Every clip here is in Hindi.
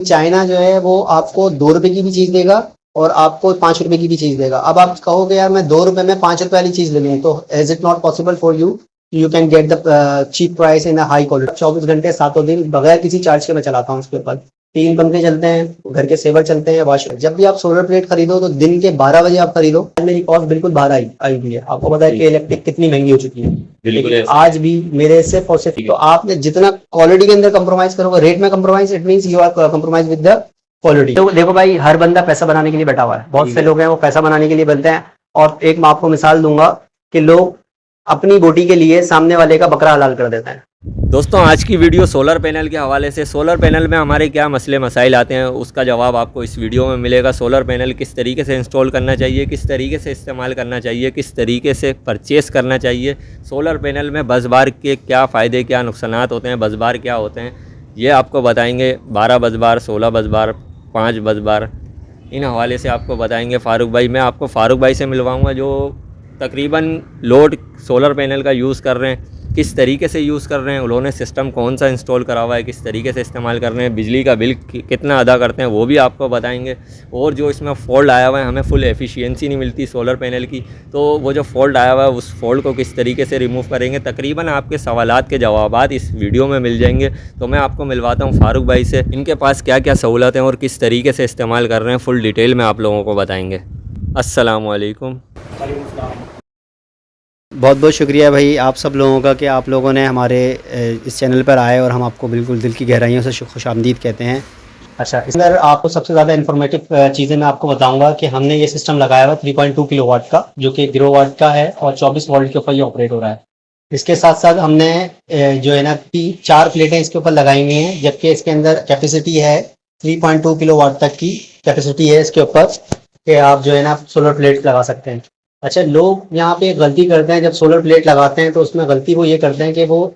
चाइना जो है वो आपको 2 रुपए की भी चीज देगा और आपको 5 रुपए की भी चीज देगा। अब आप कहोगे यार मैं 2 रुपए में 5 रुपए वाली चीज ले लूँ, तो is it not possible for you? You can get the cheap price in high quality. 24 घंटे सातों दिन बगैर किसी चार्ज के मैं चलाता हूँ उसके ऊपर। 3 पंखे चलते हैं, घर के सेवर चलते हैं, वाश। जब भी आप सोलर प्लेट खरीदो तो दिन के 12 बजे आप खरीदो। आज मेरी कॉस्ट बिल्कुल बाहर आई आई हुई है। आपको पता है कि इलेक्ट्रिक कितनी महंगी हो चुकी है, बिल्कुल लेकिन आज भी मेरे सिर्फ और सिर्फ तो आपने जितना क्वालिटी के अंदर कंप्रोमाइज करोगे, रेट में compromise, it means you are compromise with the quality. तो देखो भाई, हर बंदा पैसा बनाने के लिए बैठा हुआ है। बहुत से लोग हैं वो पैसा बनाने के लिए बनते हैं। और एक मैं आपको मिसाल दूंगा कि लोग अपनी बोटी के लिए सामने वाले का बकरा हलाल कर देते हैं। दोस्तों, आज की वीडियो सोलर पैनल के हवाले से, सोलर पैनल में हमारे क्या मसले मसाइल आते हैं उसका जवाब आपको इस वीडियो में मिलेगा। सोलर पैनल किस तरीके से इंस्टॉल करना चाहिए, किस तरीके से इस्तेमाल करना चाहिए, किस तरीके से परचेस करना चाहिए, सोलर पैनल में बस बार के क्या फ़ायदे क्या नुकसानात होते हैं, बस बार क्या होते हैं, ये आपको बताएंगे। 12 बस बार, 16 बस बार, 5 बस बार, इन हवाले से आपको बताएंगे फारूक भाई। मैं आपको फारूक भाई से मिलवाऊँगा जो तकरीबन लोड सोलर पैनल का यूज़ कर रहे हैं, किस तरीके से यूज़ कर रहे हैं, उन्होंने सिस्टम कौन सा इंस्टॉल करा हुआ है, किस तरीके से इस्तेमाल कर रहे हैं, बिजली का बिल कितना अदा करते हैं वो भी आपको बताएंगे। और जो इसमें फ़ॉल्ट आया हुआ है, हमें फुल एफिशिएंसी नहीं मिलती सोलर पैनल की, तो वो जो फ़ॉल्ट आया हुआ है उस फ़ॉल्ट को किस तरीके से रिमूव करेंगे। तकरीबन आपके सवालात के जवाबात इस वीडियो में मिल जाएंगे। तो मैं आपको मिलवाता हूँ फारूक भाई से, इनके पास क्या क्या सहूलत हैं और किस तरीके से इस्तेमाल कर रहे हैं, फुल डिटेल में आप लोगों को बताएँगे। अस्सलाम वालेकुम। बहुत बहुत शुक्रिया भाई आप सब लोगों का कि आप लोगों ने हमारे इस चैनल पर आए और हम आपको बिल्कुल दिल की गहराइयों से खुशामदीद कहते हैं। अच्छा, इस अंदर आपको सबसे ज़्यादा इन्फॉर्मेटिव चीज़ें मैं आपको बताऊंगा कि हमने ये सिस्टम लगाया हुआ 3.2 किलोवाट का, जो कि 1 किलोवाट का है और 24 वोल्ट के ऊपर ये ऑपरेट हो रहा है। इसके साथ साथ हमने जो है ना 4 प्लेटें इसके ऊपर लगाई हुई हैं, जबकि इसके अंदर कैपेसिटी है 3.2 किलोवाट तक की कैपेसिटी है इसके ऊपर, कि आप जो है ना सोलर प्लेट लगा सकते हैं। अच्छा, लोग यहाँ पे गलती करते हैं जब सोलर प्लेट लगाते हैं, तो उसमें गलती वो ये करते हैं कि वो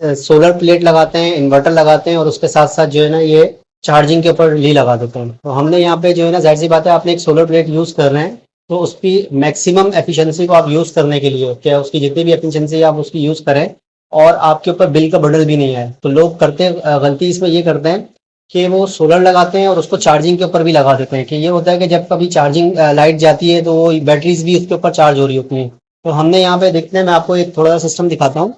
सोलर प्लेट लगाते हैं, इन्वर्टर लगाते हैं और उसके साथ साथ जो है ना ये चार्जिंग के ऊपर ली लगा देते हैं। तो हमने यहाँ पे जो है ना, जाहिर सी बात है, आपने एक सोलर प्लेट यूज़ कर रहे हैं तो उसकी मैक्सिमम एफिशिएंसी को आप यूज़ करने के लिए, क्या उसकी जितनी भी एफिशिएंसी आप उसकी यूज़ करें और आपके ऊपर बिल का बर्डन भी नहीं आए। तो लोग करते गलती इसमें ये करते हैं कि वो सोलर लगाते हैं और उसको चार्जिंग के ऊपर भी लगा देते हैं, कि ये होता है कि जब कभी चार्जिंग लाइट जाती है तो वो बैटरीज भी उसके ऊपर चार्ज हो रही होती हैं। तो हमने यहाँ पे देखते हैं, मैं आपको एक थोड़ा सा सिस्टम दिखाता हूँ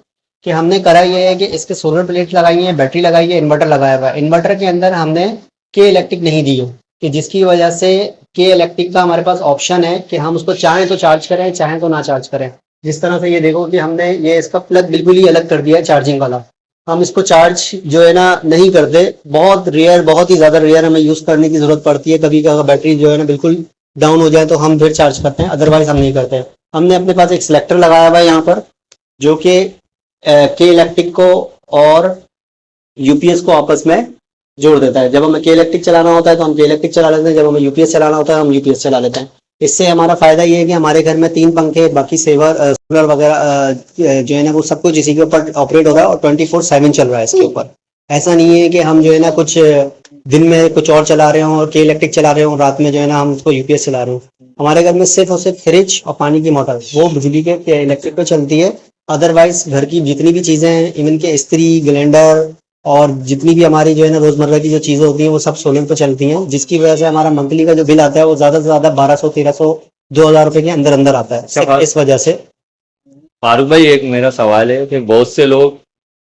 कि हमने करा ये है कि इसके सोलर प्लेट लगाई है, बैटरी लगाई है, इन्वर्टर लगाया हुआ है। इन्वर्टर के अंदर हमने के इलेक्ट्रिक नहीं दी हो, कि जिसकी वजह से के इलेक्ट्रिक का हमारे पास ऑप्शन है कि हम उसको चाहें तो चार्ज करें, चाहें तो ना चार्ज करें। जिस तरह से ये देखो कि हमने ये इसका प्लग बिल्कुल ही अलग कर दिया है चार्जिंग वाला। हम इसको चार्ज जो है ना नहीं करते, बहुत रेयर, बहुत ही ज़्यादा रेयर हमें यूज़ करने की ज़रूरत पड़ती है। कभी अगर बैटरी जो है ना बिल्कुल डाउन हो जाए तो हम फिर चार्ज करते हैं, अदरवाइज हम नहीं करते। हमने अपने पास एक सिलेक्टर लगाया हुआ है यहाँ पर, जो कि के इलेक्ट्रिक को और यूपीएस को आपस में जोड़ देता है। जब हमें के इलेक्ट्रिक चलाना होता है तो हम के इलेक्ट्रिक चला लेते हैं, जब हमें यूपीएस चलाना होता है हम यूपीएस चला लेते हैं। इससे हमारा फायदा ये है कि हमारे घर में 3 पंखे, बाकी सेवर, सोलर वगैरह जो है ना वो सब कुछ इसी के ऊपर ऑपरेट हो रहा है और 24/7 चल रहा है इसके ऊपर। ऐसा नहीं है कि हम जो है ना कुछ दिन में कुछ और चला रहे हों और के इलेक्ट्रिक चला रहे हों, रात में जो है ना हम उसको यूपीएस चला रहे हों। हमारे घर में सिर्फ और सिर्फ फ्रिज और पानी की मोटर वो बिजली के इलेक्ट्रिक पे चलती है। अदरवाइज घर की जितनी भी चीज़ें हैं, इवन के इस्त्री, ग्राइंडर और जितनी भी हमारी जो है ना रोजमर्रा की जो चीजें होती हैं वो सब सोलर पे चलती हैं, जिसकी वजह से हमारा मंथली का जो बिल आता है वो ज्यादा से ज्यादा 1200, 1300, 2000 रुपए के अंदर अंदर आता है, सिर्फ इस वजह से। फारूक भाई, एक मेरा सवाल है कि बहुत से लोग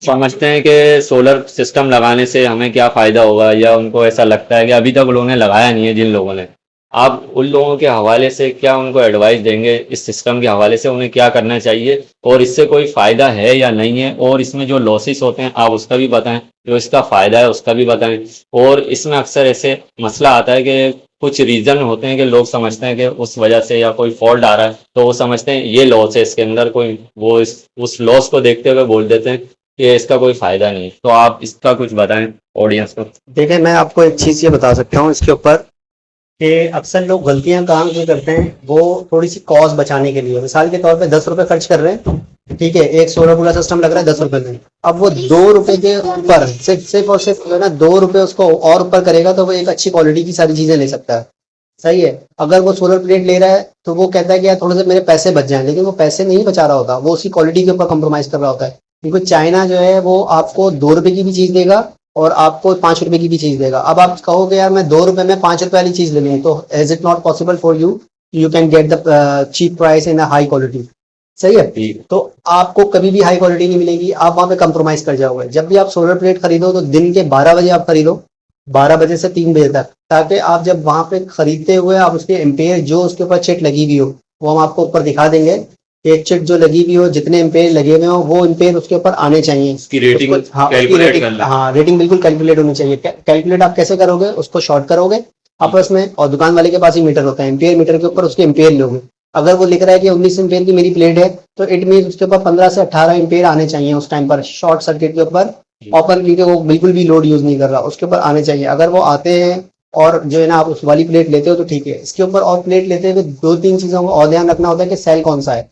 समझते हैं कि सोलर सिस्टम लगाने से हमें क्या फ़ायदा होगा, या उनको ऐसा लगता है कि अभी तक उन्होंने लगाया नहीं है जिन लोगों ने। आप उन लोगों के हवाले से क्या उनको एडवाइस देंगे, इस सिस्टम के हवाले से उन्हें क्या करना चाहिए और इससे कोई फ़ायदा है या नहीं है, और इसमें जो लॉसेस होते हैं आप उसका भी बताएं, जो इसका फ़ायदा है उसका भी बताएं। और इसमें अक्सर ऐसे मसला आता है कि कुछ रीज़न होते हैं कि लोग समझते हैं कि उस वजह से या कोई फॉल्ट आ रहा है तो वो समझते हैं ये लॉस है इसके अंदर कोई, वो उस लॉस को देखते हुए बोल देते हैं कि इसका कोई फ़ायदा नहीं। तो आप इसका कुछ बताएं ऑडियंस को। देखिए, मैं आपको एक चीज ये बता सकता हूँ इसके ऊपर कि अक्सर लोग गलतियां काम क्यों करते हैं, वो थोड़ी सी कॉस्ट बचाने के लिए, मिसाल के तौर पे 10 रुपए खर्च कर रहे हैं, ठीक है, एक सोलर पूरा सिस्टम लग रहा है 10 रुपए में। अब वो 2 रुपए के ऊपर सिर्फ और सिर्फ जो है ना 2 रुपए उसको और ऊपर करेगा तो वो एक अच्छी क्वालिटी की सारी चीजें ले सकता है। सही है। अगर वो सोलर प्लेट ले रहा है तो वो कहता है कि यार थोड़े से मेरे पैसे बच जाएं, लेकिन वो पैसे नहीं बचा रहा होता, वो उसकी क्वालिटी के ऊपर कॉम्प्रोमाइज कर रहा होता है। क्योंकि चाइना जो है वो आपको 2 रुपए की भी चीज देगा और आपको 5 रुपए की भी चीज देगा। अब आप कहोगे यार मैं 2 रुपए में 5 रुपए वाली चीज ले लूँ, तो is it not possible for you, you can get the cheap price in high quality. सही है। तो आपको कभी भी हाई क्वालिटी नहीं मिलेगी, आप वहां पे कंप्रोमाइज कर जाओगे। जब भी आप सोलर प्लेट खरीदो तो दिन के 12 बजे आप खरीदो, 12 बजे से 3 बजे तक, ताकि आप जब वहां पे खरीदते हुए आप उसके एम्पेयर जो उसके ऊपर चिट लगी हुई हो वो हम आपको ऊपर दिखा देंगे। एक चिट जो लगी हुई हो, जितने एम्पेयर लगे हुए हो वो एम्पेयर उसके ऊपर आने चाहिए। उसकी रेटिंग हाँ, उसकी कैलकुलेट रेटिंग, करना है। हाँ रेटिंग बिल्कुल कैलकुलेट होनी चाहिए। कैलकुलेट आप कैसे करोगे, उसको शॉर्ट करोगे आपस में, और दुकान वाले के पास ही मीटर होता है, एम्पेयर मीटर के ऊपर उसके एम्पेयर लोगे। अगर वो लिख रहा है कि 19 एम्पेयर की मेरी प्लेट है, तो इट मीन उसके ऊपर 15 से 18 एम्पेयर आने चाहिए उस टाइम पर, शॉर्ट सर्किट के ऊपर। ओपन क्योंकि वो बिल्कुल भी लोड यूज नहीं कर रहा, उसके ऊपर आने चाहिए। अगर वो आते हैं और जो है ना आप उस वाली प्लेट लेते हो तो ठीक है। इसके ऊपर और प्लेट लेते हुए 2-3 चीजों को और ध्यान रखना होता है कि सेल कौन सा है,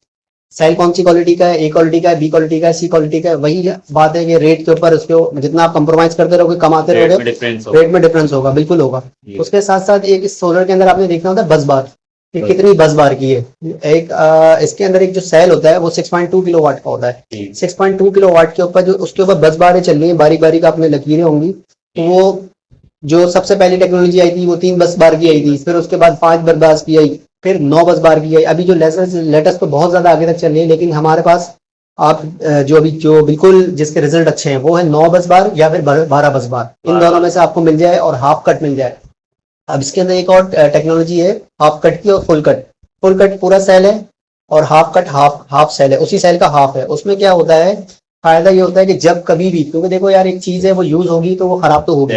सेल कौन सी क्वालिटी का है, ए क्वालिटी का है, बी क्वालिटी का है, सी क्वालिटी का है। वही बात है कि रेट के ऊपर उसको जितना आप कंप्रोमाइज करते रहोगे, कमाते रहोगे, रेट में डिफरेंस होगा, बिल्कुल होगा। उसके साथ साथ एक सोलर के अंदर आपने देखना होता है बस बार, कि कितनी बस बार की है। एक इसके अंदर एक जो सेल होता है वो 6.2 किलो वाट का होता है। 6.2 किलो वाट के ऊपर जो उसके ऊपर बस बारें चल रही है, बारीक बारीक आपने लकीरें होंगी, तो वो जो सबसे पहली टेक्नोलॉजी आई थी वो 3 बस बार की आई थी, फिर उसके बाद 5 बस बार की आई, फिर 9 बस बार की आई। अभी जो लेटेस्ट तो बहुत ज्यादा आगे तक चल रही है, लेकिन हमारे पास आप जो अभी जो बिल्कुल जिसके रिजल्ट अच्छे हैं वो है 9 बस बार या फिर 12 बस बार। इन दोनों में से आपको मिल जाए और हाफ कट मिल जाए। अब इसके अंदर एक और टेक्नोलॉजी है हाफ कट की और फुल कट। फुल कट पूरा सेल है और half cut half half cell है, उसी सेल का हाफ है। उसमें क्या होता है, फायदा ये होता है कि जब कभी भी, क्योंकि देखो यार एक चीज है वो यूज होगी तो वो खराब तो होगी,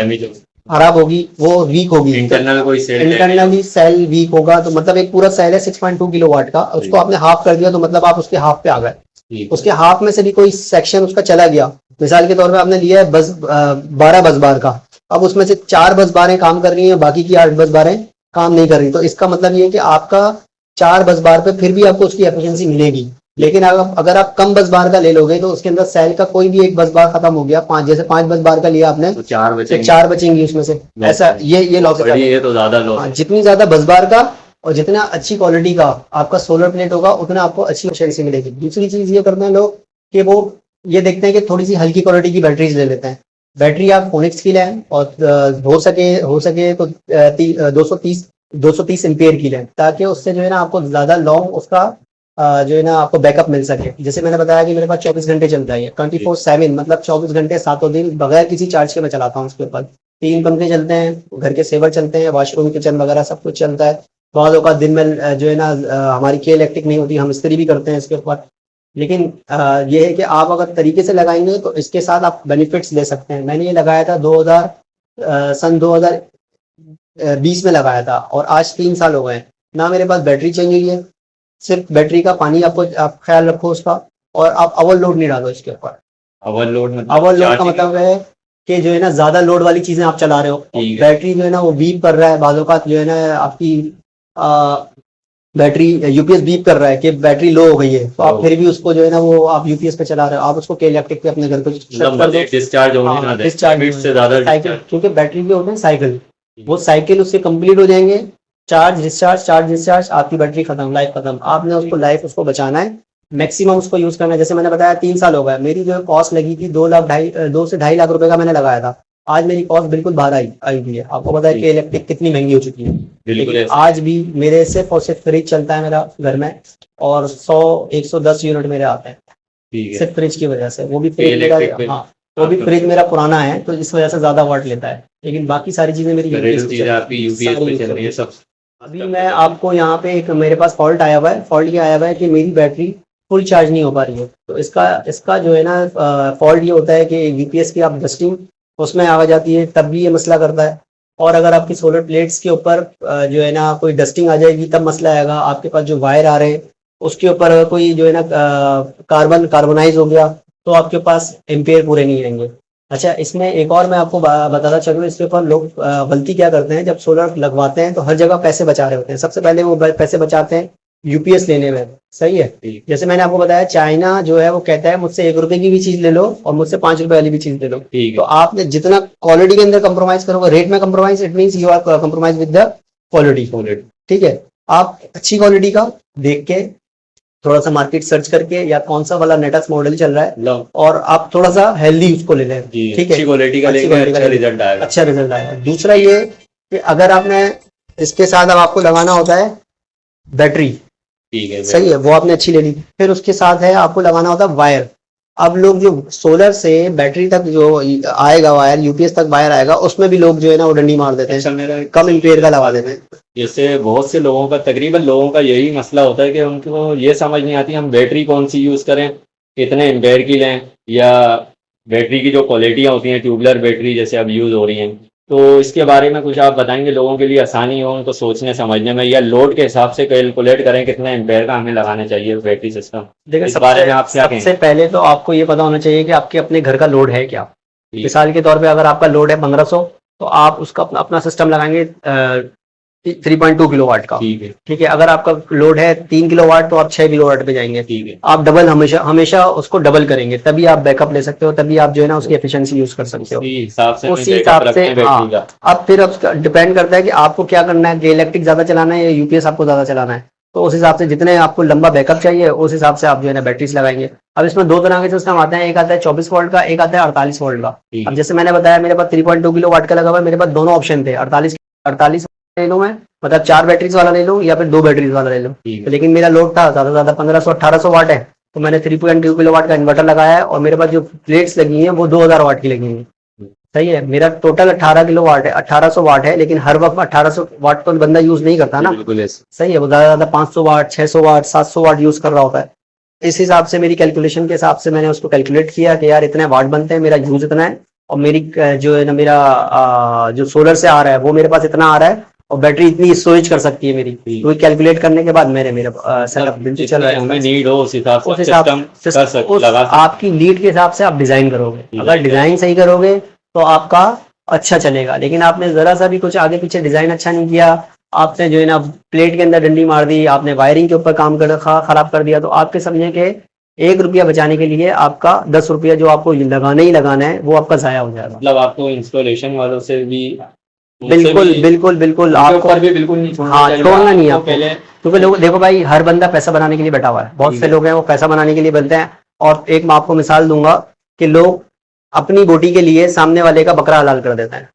खराब होगी, वो वीक होगी, इंटरनली सेल वीक होगा। तो मतलब एक पूरा सेल है 6.2 किलो वाट का, उसको आपने हाफ कर दिया तो मतलब आप उसके हाफ पे आ गए। उसके हाफ में से भी कोई सेक्शन उसका चला गया, मिसाल के तौर पे आपने लिया है बस 12 बस बार का, अब उसमें से 4 बस बारें काम कर रही हैं, बाकी की 8 बस बारें काम नहीं कर रही, तो इसका मतलब ये है कि आपका 4 बस बार पे फिर भी आपको उसकी एफिशिएंसी मिलेगी। लेकिन अगर आप कम बस बार का ले लोगे तो उसके अंदर सेल का कोई भी एक बस बार खत्म हो गया, जैसे 5 बस बार का लिया आपने, तो 4 तो बचेंगे। 4 बचेंगी उसमें से। ऐसा ये लॉजिक है। ये तो ज्यादा लॉस है। जितनी ज्यादा बस बार का और जितना अच्छी क्वालिटी का आपका सोलर प्लेट होगा, उतना आपको अच्छी एफिशिएंसी मिलेगी। दूसरी चीज ये करते हैं लोग कि वो ये देखते हैं कि थोड़ी सी हल्की क्वालिटी की बैटरीज ले लेते हैं। बैटरी आप फोनिक्स की लें और हो सके तो 230 एम्पियर की लें, ताकि उससे जो है ना आपको ज्यादा लॉन्ग उसका जो है ना आपको बैकअप मिल सके। जैसे मैंने बताया कि मेरे पास 24 घंटे चलता है, 24/7, मतलब 24 घंटे 7 दिन बगैर किसी चार्ज के मैं चलाता हूँ। उसके ऊपर 3 पंखे चलते हैं, घर के सेवर चलते हैं, वॉशरूम किचन वगैरह सब कुछ चलता है। बहुत लोग का दिन में जो है ना हमारी के इलेक्ट्रिक नहीं होती, हम इस्त्री भी करते हैं इसके ऊपर। लेकिन ये है कि आप अगर तरीके से लगाएंगे तो इसके साथ आप बेनिफिट्स ले सकते हैं। मैंने ये लगाया था 2020 में लगाया था और आज 3 साल हो गए ना, मेरे पास बैटरी चेंज हुई है। सिर्फ बैटरी का पानी आप ख्याल रखो उसका, और आप ओवरलोड नहीं डालो इसके ऊपर। ओवरलोड का मतलब है कि जो है ना ज्यादा लोड वाली चीजें आप चला रहे हो, बैटरी जो है ना वो बीप कर रहा है, बाजू का जो है ना आपकी बैटरी यूपीएस बीप कर रहा है कि बैटरी लो हो गई है, तो आप फिर भी उसको जो है ना वो आप यूपीएस पे चला रहे हो, आप उसको के इलेक्ट्रिक पे अपने घर पे डिस्चार्ज होने ना दें, लिमिट से ज्यादा साइकिल, क्योंकि बैटरी भी होते हैं साइकिल, वो साइकिल उससे कंप्लीट हो जाएंगे, चार्ज डिस्चार्ज, आपकी बैटरी खत्म, लाइफ खत्म। आपने उसको लाइफ उसको बचाना है, मैक्सिमम उसको यूज करना है। जैसे मैंने बताया 3 साल हो गए, मेरी जो कॉस्ट लगी थी 2 से 2.5 लाख रुपए का मैंने लगाया था। आज मेरी कॉस्ट बिल्कुल बाहर आई हुई है। आपको पता है कि इलेक्ट्रिक कितनी महंगी हो चुकी है, लेकिन आज भी मेरे सिर्फ और सिर्फ फ्रिज चलता है मेरा घर में, और 110 यूनिट मेरे आते हैं सिर्फ फ्रिज की वजह से। वो भी फ्रिज मेरा, हाँ वो भी फ्रिज मेरा पुराना है तो इस वजह से ज्यादा वाट लेता है, लेकिन बाकी सारी चीजें मेरी यूपीएस पे चल रही है सब। अभी मैं आपको यहाँ पे एक मेरे पास फॉल्ट आया हुआ है, फॉल्ट ये आया हुआ है कि मेरी बैटरी फुल चार्ज नहीं हो पा रही है। तो इसका जो है ना फॉल्ट ये होता है कि यूपीएस की आप डस्टिंग उसमें आ जाती है, तब भी ये मसला करता है। और अगर आपकी सोलर प्लेट्स के ऊपर जो है ना कोई डस्टिंग आ जाएगी तब मसला आएगा। आपके पास जो वायर आ रहे हैं उसके ऊपर अगर कोई जो है ना कार्बनाइज हो गया तो आपके पास एम्पेयर पूरे नहीं आएंगे। अच्छा, इसमें एक और मैं आपको बताना चलूँ, इसके ऊपर लोग गलती क्या करते हैं, जब सोलर लगवाते हैं तो हर जगह पैसे बचा रहे होते हैं। सबसे पहले वो पैसे बचाते हैं यूपीएस लेने में, सही है। जैसे मैंने आपको बताया चाइना जो है वो कहता है मुझसे 1 रुपए की भी चीज ले लो और मुझसे 5 रुपए वाली भी चीज ले लो। तो आपने जितना क्वालिटी के अंदर कंप्रोमाइज करोगे, रेट में compromise, it means you are compromise with the quality. ठीक है, आप अच्छी क्वालिटी का देख के थोड़ा सा मार्केट सर्च करके या कौन सा वाला लेटेस्ट मॉडल चल रहा है और आप थोड़ा सा हेल्दी उसको ले लें, ठीक है, अच्छी क्वालिटी का अच्छी लेंगे, क्वालिटी का अच्छा ले लें, रिजल्ट आएगा। अच्छा रिजल्ट आएगा। दूसरा ये कि अगर आपने इसके साथ अब आपको लगाना होता है बैटरी, ठीक है, सही है, वो आपने अच्छी ले ली। फिर उसके साथ है आपको लगाना होता है वायर। अब लोग जो सोलर से बैटरी तक जो आएगा वायर, यूपीएस तक वायर आएगा, उसमें भी लोग जो है ना वो डंडी मार देते अच्छा, हैं, मेरा कम एम्पेयर का लगा देते हैं। जैसे बहुत से लोगों का, तकरीबन लोगों का यही मसला होता है कि उनको ये समझ नहीं आती हम बैटरी कौन सी यूज़ करें, कितने एम्पेयर की लें, या बैटरी की जो क्वालिटियाँ होती हैं, ट्यूबलर बैटरी जैसे अब यूज़ हो रही हैं, तो इसके बारे में कुछ आप बताएंगे, लोगों के लिए आसानी हो उनको सोचने समझने में, या लोड के हिसाब से कैलकुलेट करें कितने एम्पेयर का हमें लगाना चाहिए बैटरी सिस्टम। देखिए, इस बारे में आप क्या सबसे कहेंगे? पहले तो आपको ये पता होना चाहिए कि आपके अपने घर का लोड है क्या। मिसाल के तौर पे अगर आपका लोड है 1500, तो आप उसका अपना सिस्टम लगाएंगे 3.2 किलोवाट का, ठीक है, ठीक है। अगर आपका लोड है 3 किलोवाट, तो आप 6 किलोवाट पे जाएंगे। ठीक है। आप डबल हमेशा हमेशा उसको डबल करेंगे, तभी आप बैकअप ले सकते हो, तभी आप जो है ना उसकी एफिशिएंसी यूज कर सकते हो। उसी हिसाब से उसी बैकअप हिसाब रखते से, हैं बैटरी का। अब फिर अब डिपेंड करता है कि आपको क्या करना है, कि इलेक्ट्रिक ज्यादा चलाना है या यूपीएस आपको ज्यादा चलाना है। तो उस हिसाब से जितने आपको लंबा बैकअप चाहिए, उस हिसाब से आप जो है ना बैटरीज लगाएंगे। अब इसमें दो तरह के सिस्टम आते हैं, एक आता है 24 वोल्ट का, एक आता है 48 वोल्ट का। अब जैसे मैंने बताया मेरे पास 3.2 किलो वाट का लगा हुआ है, मेरे पास दोनों ऑप्शन थे, 48 ले लूं मैं, मतलब 4 बैटरीज वाला ले लूं या फिर 2 बैटरीज वाला ले लूं। तो लेकिन मेरा लोड था ज्यादा से ज्यादा 1500-1800 वाट है, तो मैंने 3.2 किलो वाट का इन्वर्टर लगाया है, और मेरे पास जो प्लेट्स लगी हैं वो 2000 वाट की लगी हैं। सही है, मेरा टोटल 18 किलो वाट है, 1800 वाट है, लेकिन हर वक्त 1800 वाट तो बंदा यूज नहीं करता ना। बिल्कुल सही है, वो ज्यादा ज्यादा 500 वाट, 600 वाट, 700 वाट यूज कर रहा होता है। इस हिसाब से मेरी कैलकुलेशन के हिसाब से मैंने उसको कैलकुलेट किया कि यार इतने वाट बनते हैं, मेरा यूज इतना है, और मेरी जो है ना मेरा जो सोलर से आ रहा है वो मेरे पास इतना आ रहा है, और बैटरी इतनी स्टोरेज कर सकती है मेरी। तो कैलकुलेट करने के बाद मेरा सेटअप बिल्कुल चल रहा है। हमें नीड हो उस हिसाब उस से हिसाब सिस्टम कर सकते, उस लगा सकते। आपकी नीड के हिसाब से आप डिजाइन करोगे। अगर डिजाइन सही करोगे तो आपका अच्छा चलेगा, लेकिन आपने जरा सा भी कुछ आगे पीछे डिजाइन अच्छा नहीं किया, आपने जो है ना प्लेट के अंदर डंडी मार दी, आपने वायरिंग के ऊपर काम कर खराब कर दिया, तो आपके समझे कि 1 रुपया बचाने के लिए आपका 10 रुपया जो आपको लगाना ही लगाना है वो आपका जाया हो जाएगा। मतलब आपको इंस्टॉलेशन वालों से भी, बिल्कुल बिल्कुल बिल्कुल, आपको भी बिल्कुल नहीं छोड़ना हाँ चाहिए, छोड़ना नहीं है आपको आपको, पहले। क्योंकि लोग देखो भाई, हर बंदा पैसा बनाने के लिए बैठा हुआ है, बहुत से लोग हैं वो पैसा बनाने के लिए बनते हैं। और एक मैं आपको मिसाल दूंगा कि लोग अपनी बोटी के लिए सामने वाले का बकरा हलाल कर देते हैं।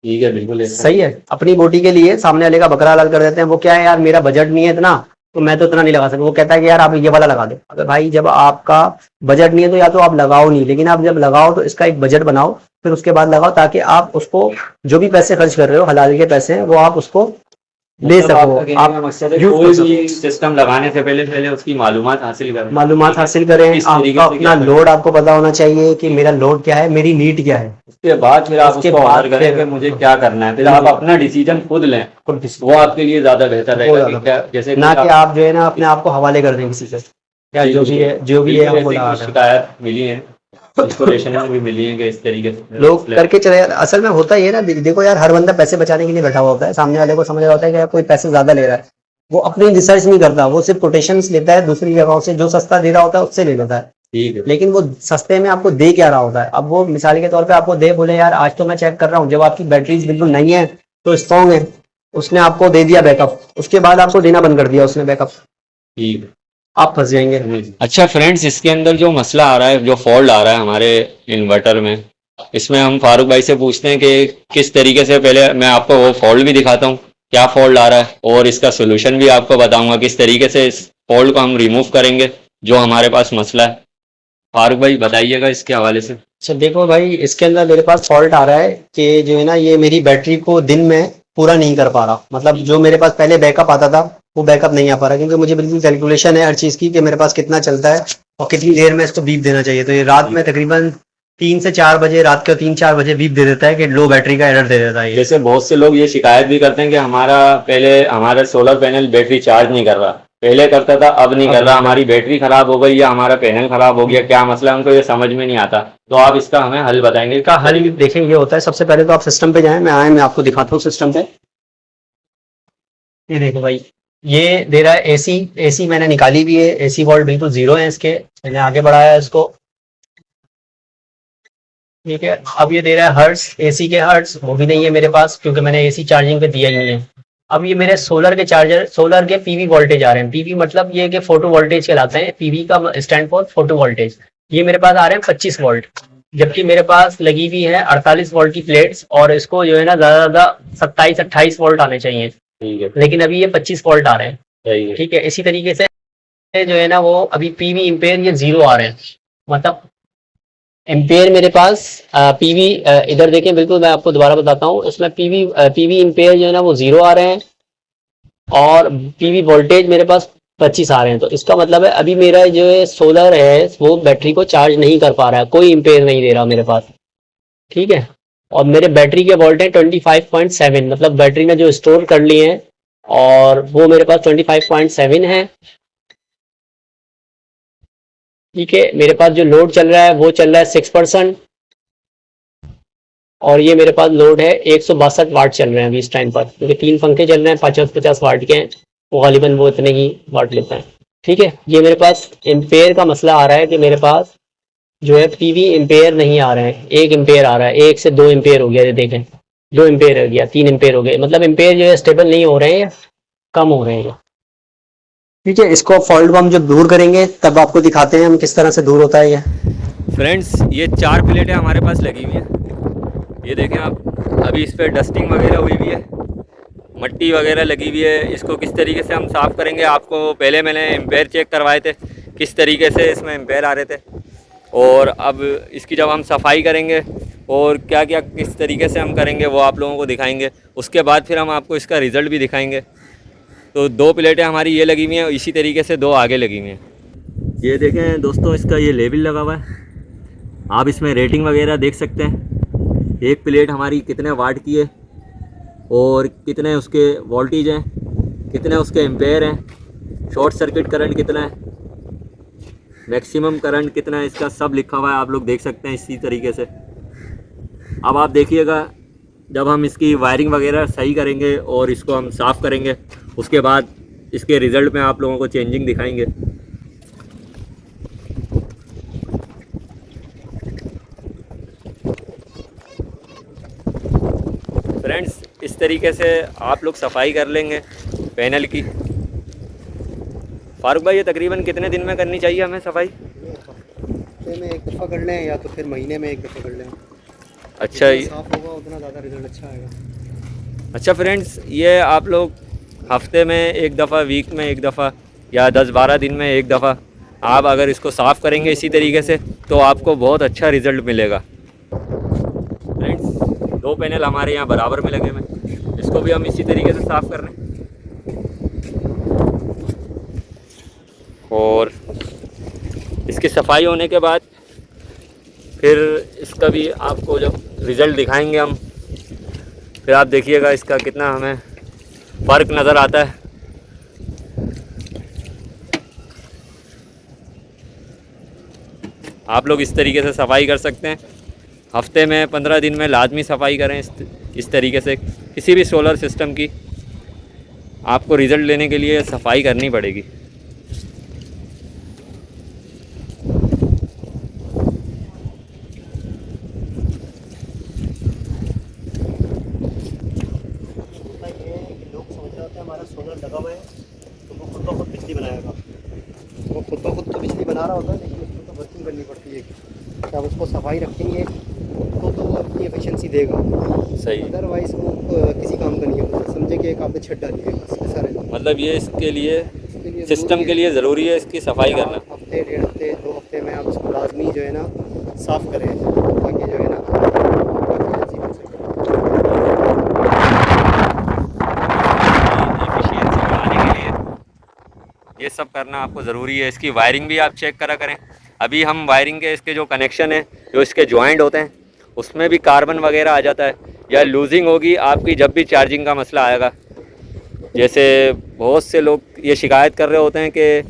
ठीक है, बिल्कुल ऐसा। सही है, अपनी बोटी के लिए सामने वाले का बकरा हलाल कर देते हैं। वो क्या है यार, मेरा बजट नहीं है इतना, तो मैं तो इतना नहीं लगा सकता। वो कहता है कि यार आप ये वाला लगा दो। अगर भाई जब आपका बजट नहीं है तो या तो आप लगाओ नहीं, लेकिन आप जब लगाओ तो इसका एक बजट बनाओ, फिर उसके बाद लगाओ, ताकि आप उसको जो भी पैसे खर्च कर रहे हो हलाल के पैसे हैं वो आप उसको ले मतलब आपका सको। कहने का आप मकसद है यूज कर कोई सको, भी सिस्टम लगाने से पहले उसकी मालूमात हासिल करें, मालूमात हासिल करें, किस तरीके आपका से अपना क्या लोड आपको पता होना चाहिए कि मेरा लोड क्या है, मेरी नीड क्या है। उसके बाद फिर आप उसके उसको बाद ऑर्डर करें फिर कि मुझे क्या करना है, फिर आप अपना डिसीजन खुद लें, वो आपके लिए ज्यादा बेहतर रहेगा कि क्या, जैसे ना कि आप जो है ना अपने आप को हवाले कर दें किसी से, या जो भी है हमको लगा दें। शिकायत मिली है, इंस्टॉलेशन में भी मिली है कि इस तरीके से लोग करके चले जाते। असल में होता ही है ना, देखो यार, हर बंदा पैसे बचाने के लिए बैठा हुआ होता है, सामने वाले को समझ रहा होता है कि यार कोई पैसे ज्यादा ले रहा है, वो अपनी रिसर्च नहीं करता, वो सिर्फ कोटेशंस लेता है दूसरी जगहों से, जो सस्ता दे रहा होता है उससे ले लेता है। ठीक है, लेकिन वो सस्ते में आपको दे क्या रहा होता है। अब वो मिसाल के तौर पे आपको दे, बोले यार आज तो मैं चेक कर रहा हूँ, जब आपकी बैटरीज बिल्कुल नहीं है तो स्ट्रॉन्ग है, उसने आपको दे दिया बैकअप, उसके बाद आपको देना बंद कर दिया उसने बैकअप, ठीक है। आप फंस जाएंगे। अच्छा फ्रेंड्स, इसके अंदर जो मसला आ रहा है, जो फॉल्ट आ रहा है हमारे इन्वर्टर में, इसमें हम फारूक भाई से पूछते हैं कि किस तरीके से, पहले मैं आपको वो फॉल्ट भी दिखाता हूँ क्या फॉल्ट आ रहा है, और इसका सोल्यूशन भी आपको बताऊंगा किस तरीके से इस फॉल्ट को हम रिमूव करेंगे जो हमारे पास मसला है। फारूक भाई बताइएगा इसके हवाले से। अच्छा देखो भाई, इसके अंदर मेरे पास फॉल्ट आ रहा है कि जो है ना ये मेरी बैटरी को दिन में पूरा नहीं कर पा रहा। मतलब जो मेरे पास पहले बैकअप आता था वो बैकअप नहीं आ पा रहा, क्योंकि मुझे बिल्कुल कैलकुलेशन है हर चीज़ की कि मेरे पास कितना चलता है और कितनी देर में इसको बीप देना चाहिए। तो ये रात में तकरीबन 3 से 4 बजे, रात के 3-4 बजे बीप दे देता है कि लो बैटरी का एरर दे देता है ये। जैसे बहुत से लोग ये शिकायत भी करते हैं कि हमारा सोलर पैनल बैटरी चार्ज नहीं कर रहा, पहले करता था अब नहीं कर रहा, हमारी बैटरी खराब हो गई या हमारा पैनल खराब हो गया, क्या मसला है, उनको ये समझ में नहीं आता। तो आप इसका हमें हल बताएंगे। इसका हल देखें ये होता है, सबसे पहले तो आप सिस्टम पे जाएं, मैं आपको दिखाता हूँ सिस्टम पे। ये देखो भाई, ये दे रहा है एसी, एसी मैंने निकाली भी है, एसी वोल्ट बिल्कुल 0 है इसके, मैंने आगे बढ़ाया है इसको, ठीक है। अब ये दे रहा है हर्ट्स, एसी के हर्ट्स वो भी नहीं है मेरे पास, क्योंकि मैंने एसी चार्जिंग पे दिया ही नहीं है। अब ये मेरे सोलर के चार्जर, सोलर के पीवी वोल्टेज आ रहे हैं। पीवी मतलब ये कि फोटो वोल्टेज कहलाते हैं। पीवी का स्टैंड फॉर फोटो वोल्टेज। ये मेरे पास आ रहे हैं 25 वोल्ट, जबकि मेरे पास लगी हुई है 48 वोल्ट की प्लेट्स, और इसको जो है ना ज्यादा ज्यादा 27-28 वोल्ट आने चाहिए। ठीक है, लेकिन अभी ये 25 वोल्ट आ रहे हैं। सही है। ठीक है, इसी तरीके से जो है ना वो अभी पीवी इम्पेयर ये 0 आ रहे हैं। मतलब एम्पेयर मेरे पास पीवी, इधर देखें, बिल्कुल मैं आपको दोबारा बताता हूँ। इसमें पीवी इम्पेयर जो है ना वो 0 आ रहे हैं, और पीवी वोल्टेज मेरे पास 25 आ रहे हैं। तो इसका मतलब है अभी मेरा जो है सोलर है वो बैटरी को चार्ज नहीं कर पा रहा है, कोई इम्पेयर नहीं दे रहा मेरे पास। ठीक है, और मेरे बैटरी के वोल्ट हैं 25.7, मतलब बैटरी ने जो स्टोर कर लिए हैं, और वो मेरे पास 25.7 है। ठीक है, मेरे पास जो लोड चल रहा है वो चल रहा है 6%, और ये मेरे पास लोड है 162 वाट चल रहे हैं अभी इस टाइम पर, क्योंकि 3 पंखे चल रहे हैं 50-50 वाट के हैं, वो गालिबन वो इतने ही वाट लेते हैं। ठीक है, ये मेरे पास एम्पेयर का मसला आ रहा है कि मेरे पास जो है पीवी एम्पेयर नहीं आ रहे हैं। 1 एम्पेयर आ रहा है, 1 से 2 एम्पेयर हो गया, ये देखें 2 एम्पेयर हो गया, 3 एम्पेयर हो गए, मतलब एम्पेयर जो है स्टेबल नहीं हो रहे हैं, कम हो रहे हैं। ठीक है, इसको फॉल्ट हम जब दूर करेंगे तब आपको दिखाते हैं हम किस तरह से दूर होता है ये। फ्रेंड्स, ये 4 प्लेटें हमारे पास लगी हुई हैं। ये देखें आप, अभी इस पर डस्टिंग वगैरह हुई हुई है, मट्टी वगैरह लगी हुई है। इसको किस तरीके से हम साफ़ करेंगे, आपको पहले मैंने एम्पेयर चेक करवाए थे, किस तरीके से इसमें एम्पेयर आ रहे थे, और अब इसकी जब हम सफाई करेंगे और क्या क्या किस तरीके से हम करेंगे वो आप लोगों को दिखाएंगे। उसके बाद फिर हम आपको इसका रिज़ल्ट भी दिखाएंगे। तो 2 प्लेटें हमारी ये लगी हुई हैं, इसी तरीके से 2 आगे लगी हुई हैं। ये देखें दोस्तों, इसका ये लेबल लगा हुआ है, आप इसमें रेटिंग वगैरह देख सकते हैं। एक प्लेट हमारी कितने वाट की है, और कितने उसके वोल्टेज हैं, कितने उसके एम्पेयर हैं, शॉर्ट सर्किट करंट कितना है, मैक्सिमम करंट कितना है, इसका सब लिखा हुआ है, आप लोग देख सकते हैं इसी तरीके से। अब आप देखिएगा, जब हम इसकी वायरिंग वगैरह सही करेंगे और इसको हम साफ़ करेंगे, उसके बाद इसके रिज़ल्ट में आप लोगों को चेंजिंग दिखाएंगे। फ्रेंड्स, इस तरीके से आप लोग सफाई कर लेंगे पैनल की। फारूक भाई, ये तकरीबन कितने दिन में करनी चाहिए हमें सफाई? हफ्ते में एक दफ़ा कर लें, या तो फिर महीने में एक दफ़ा कर लें। अच्छा, जितना साफ होगा उतना ज़्यादा रिजल्ट अच्छा आएगा। अच्छा फ्रेंड्स, ये आप लोग हफ्ते में एक दफ़ा, वीक में एक दफ़ा, या 10-12 दिन में एक दफ़ा आप अगर इसको साफ़ करेंगे इसी तरीके से, तो आपको बहुत अच्छा रिज़ल्ट मिलेगा। फ्रेंड्स, 2 पैनल हमारे यहाँ बराबर में लगे हुए हैं, इसको भी हम इसी तरीके से साफ़ कर रहे हैं। और इसकी सफाई होने के बाद फिर इसका भी आपको जब रिज़ल्ट दिखाएंगे हम, फिर आप देखिएगा इसका कितना हमें फ़र्क नज़र आता है। आप लोग इस तरीके से सफाई कर सकते हैं। हफ्ते में 15 दिन में लाजमी सफाई करें इस तरीके से। किसी भी सोलर सिस्टम की आपको रिज़ल्ट लेने के लिए सफाई करनी पड़ेगी। हमारा सोलर लगा हुआ है तो वो खुद ब खुद बिजली बनाएगा। वो खुद ब खुद तो बिजली बना रहा होता है, लेकिन उसको तो वर्किंग करनी पड़ती है कि आप उसको सफाई रखेंगे तो वो अपनी एफिशिएंसी देगा। सही। अदरवाइज़ वो किसी काम का नहीं है। बस समझे कि एक आपने छत डाली है, बस ऐसा रहता है। मतलब ये इसके लिए सिस्टम के लिए ज़रूरी है इसकी सफाई करना। हफ्ते, 1.5 हफ्ते, 2 हफ्ते में आप इसको लाजमी जो है ना साफ़ करें, ताकि जो है ना एफिशिएंसी बन सके। एफिशिएंसी बढ़ाने के लिए ये सब करना आपको ज़रूरी है। इसकी वायरिंग भी आप चेक करा करें। अभी हम वायरिंग के इसके जो कनेक्शन है, जो इसके जॉइंट होते हैं, उसमें भी कार्बन वगैरह आ जाता है, या लूजिंग होगी आपकी जब भी चार्जिंग का मसला आएगा। जैसे बहुत से लोग ये शिकायत कर रहे होते हैं कि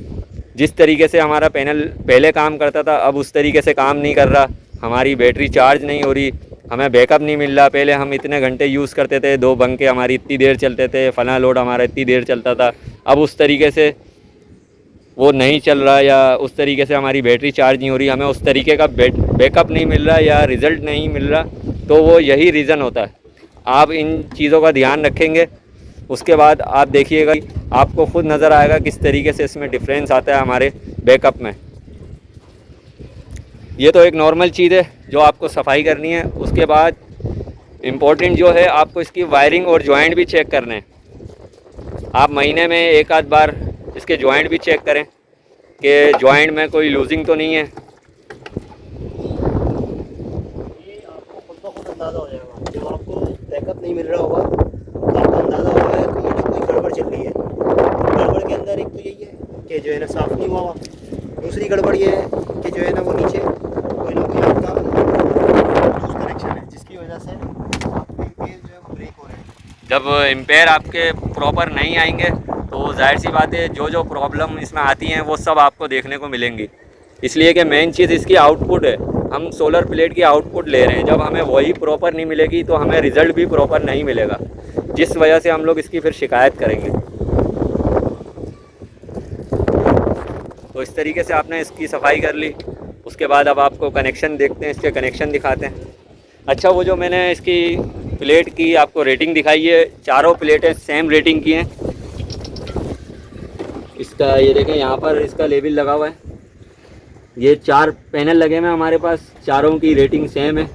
जिस तरीके से हमारा पैनल पहले काम करता था अब उस तरीके से काम नहीं कर रहा, हमारी बैटरी चार्ज नहीं हो रही, हमें बैकअप नहीं मिल रहा। पहले हम इतने घंटे यूज़ करते थे, 2 पंखे हमारी इतनी देर चलते थे, फलां लोड हमारा इतनी देर चलता था, अब उस तरीके से वो नहीं चल रहा, या उस तरीके से हमारी बैटरी चार्ज नहीं हो रही, हमें उस तरीके का बैकअप नहीं मिल रहा या रिज़ल्ट नहीं मिल रहा। तो वो यही रीज़न होता है। आप इन चीज़ों का ध्यान रखेंगे उसके बाद आप देखिएगा, आपको खुद नज़र आएगा किस तरीके से इसमें डिफरेंस आता है हमारे बैकअप में। ये तो एक नॉर्मल चीज़ है जो आपको सफाई करनी है। उसके बाद इम्पोर्टेंट जो है, आपको इसकी वायरिंग और जॉइंट भी चेक करने हैं। आप महीने में एक आध बार इसके जॉइंट भी चेक करें कि जॉइंट में कोई लूजिंग तो नहीं है। ये आपको खुद ब खुद अंदाज़ा हो जाएगा, जब आपको बैकअप नहीं मिल रहा होगा तो आपको अंदाज़ा होगा कि ये कोई गड़बड़ चल रही है। गड़बड़ के अंदर एक तो यही है कि जो है ना साफ़ नहीं हुआ, दूसरी गड़बड़ ये है कि जो है ना वो नीचे कोई ना कोई आपका लूज कनेक्शन है, जिसकी वजह से आपके एम्पेयर जो है वो ब्रेक हो रहे हैं। जब एम्पेयर आपके प्रॉपर नहीं आएंगे तो जाहिर सी बात है जो प्रॉब्लम इसमें आती हैं वो सब आपको देखने को मिलेंगी। इसलिए कि मेन चीज़ इसकी आउटपुट है। हम सोलर प्लेट की आउटपुट ले रहे हैं, जब हमें वही प्रॉपर नहीं मिलेगी तो हमें रिज़ल्ट भी प्रॉपर नहीं मिलेगा, जिस वजह से हम लोग इसकी फिर शिकायत करेंगे। तो इस तरीके से आपने इसकी सफाई कर ली। उसके बाद अब आपको कनेक्शन देखते हैं, इसके कनेक्शन दिखाते हैं। अच्छा, वो जो मैंने इसकी प्लेट की आपको रेटिंग दिखाई है, चारों प्लेटें सेम रेटिंग की हैं। इसका ये देखें, यहाँ पर इसका लेबल लगा हुआ है। ये 4 पैनल लगे हुए हैं हमारे पास, चारों की रेटिंग सेम है।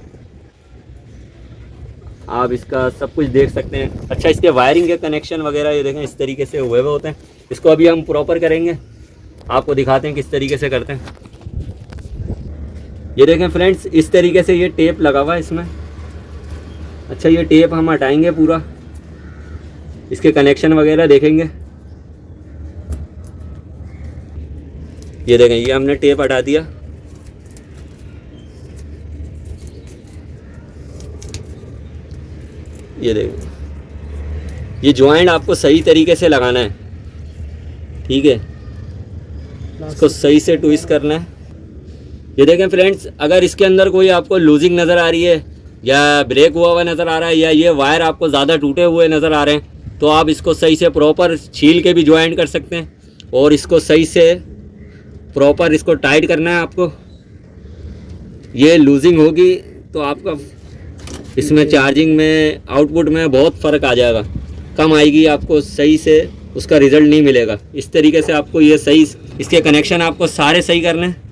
आप इसका सब कुछ देख सकते हैं। अच्छा, इसके वायरिंग के कनेक्शन वगैरह ये देखें इस तरीके से हुए होते हैं। इसको अभी हम प्रॉपर करेंगे, आपको दिखाते हैं किस तरीके से करते हैं। ये देखें फ्रेंड्स, इस तरीके से ये टेप लगा हुआ है इसमें। अच्छा, ये टेप हम हटाएंगे पूरा, इसके कनेक्शन वगैरह देखेंगे। ये देखें, ये हमने टेप हटा दिया। ये देखें, ये जॉइंट आपको सही तरीके से लगाना है, ठीक है। इसको सही से ट्विस्ट करना है। ये देखें फ्रेंड्स, अगर इसके अंदर कोई आपको लूजिंग नज़र आ रही है या ब्रेक हुआ नज़र आ रहा है या ये वायर आपको ज़्यादा टूटे हुए नज़र आ रहे हैं, तो आप इसको सही से प्रॉपर छील के भी ज्वाइंट कर सकते हैं और इसको सही से प्रॉपर इसको टाइट करना है आपको। ये लूजिंग होगी तो आपका इसमें चार्जिंग में, आउटपुट में बहुत फ़र्क आ जाएगा, कम आएगी, आपको सही से उसका रिज़ल्ट नहीं मिलेगा। इस तरीके से आपको ये सही, इसके कनेक्शन आपको सारे सही करने हैं।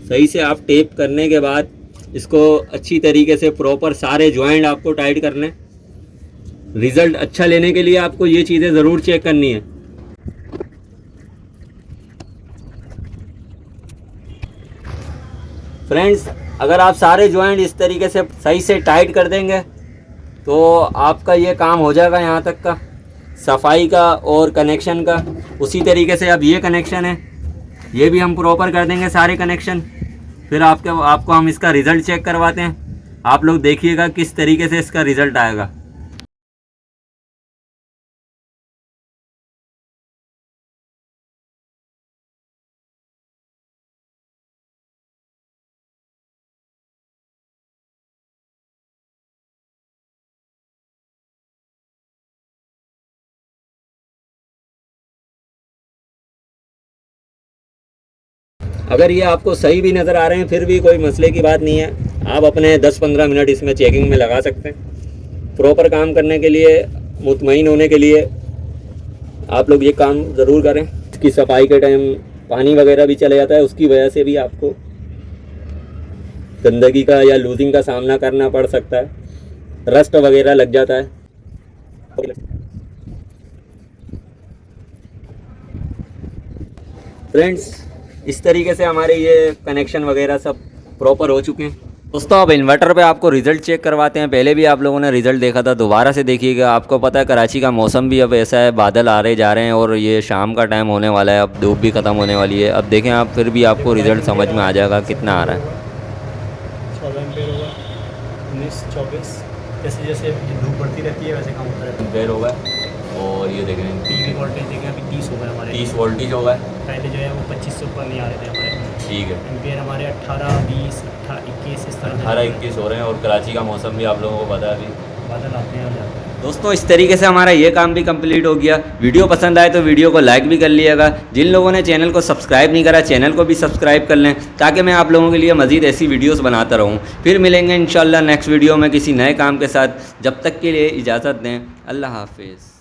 सही से आप टेप करने के बाद इसको अच्छी तरीके से प्रॉपर सारे जॉइंट आपको टाइट करने। रिज़ल्ट अच्छा लेने के लिए आपको ये चीज़ें ज़रूर चेक करनी है। फ्रेंड्स, अगर आप सारे जॉइंट इस तरीके से सही से टाइट कर देंगे तो आपका ये काम हो जाएगा यहाँ तक का, सफाई का और कनेक्शन का। उसी तरीके से अब ये कनेक्शन है, ये भी हम प्रॉपर कर देंगे सारे कनेक्शन। फिर आपको हम इसका रिज़ल्ट चेक करवाते हैं। आप लोग देखिएगा किस तरीके से इसका रिज़ल्ट आएगा। अगर ये आपको सही भी नज़र आ रहे हैं फिर भी कोई मसले की बात नहीं है, आप अपने 10-15 मिनट इसमें चेकिंग में लगा सकते हैं। प्रॉपर काम करने के लिए, मुतमईन होने के लिए आप लोग ये काम ज़रूर करें। इसकी सफाई के टाइम पानी वगैरह भी चले जाता है, उसकी वजह से भी आपको गंदगी का या लूजिंग का सामना करना पड़ सकता है, रस्ट वगैरह लग जाता है। फ्रेंड्स, इस तरीके से हमारे ये कनेक्शन वगैरह सब प्रॉपर हो चुके हैं। दोस्तों, अब इन्वर्टर पे आपको रिज़ल्ट चेक करवाते हैं। पहले भी आप लोगों ने रिज़ल्ट देखा था, दोबारा से देखिएगा। आपको पता है कराची का मौसम भी अब ऐसा है, बादल आ रहे जा रहे हैं और ये शाम का टाइम होने वाला है, अब धूप भी ख़त्म होने वाली है। अब देखें आप, फिर भी आपको रिज़ल्ट समझ में आ जाएगा कितना आ रहा है। 14 एम्पेयर होगा, 19-24, जैसे जैसे धूप बढ़ती रहती है वैसे काम होता रहता है। एम्पेयर होगा और ये देखें पीवी वोल्टेज देखें अभी 30 हो गए हमारे, 30 वोल्टेज होगा। पहले जो है वो 25 से ऊपर नहीं आ रहे थे हमारे। ठीक है, एम्पेयर हमारे 18, 20, 21 इस तरह 18-21 हो रहे हैं। और कराची का मौसम भी आप लोगों को पता है, अभी बादल आते हैं और जाते हैं। दोस्तों इस तरीके से हमारा ये काम भी कंप्लीट हो गया। वीडियो पसंद आए तो वीडियो को लाइक भी कर लिएगा। जिन लोगों ने चैनल को सब्सक्राइब नहीं करा, चैनल को भी सब्सक्राइब कर लें ताकि मैं आप लोगों के लिए मज़ीद ऐसी वीडियोस बनाता रहूं। फिर मिलेंगे इंशाल्लाह नेक्स्ट वीडियो में किसी नए काम के साथ। जब तक के लिए इजाज़त दें। अल्लाह हाफिज़।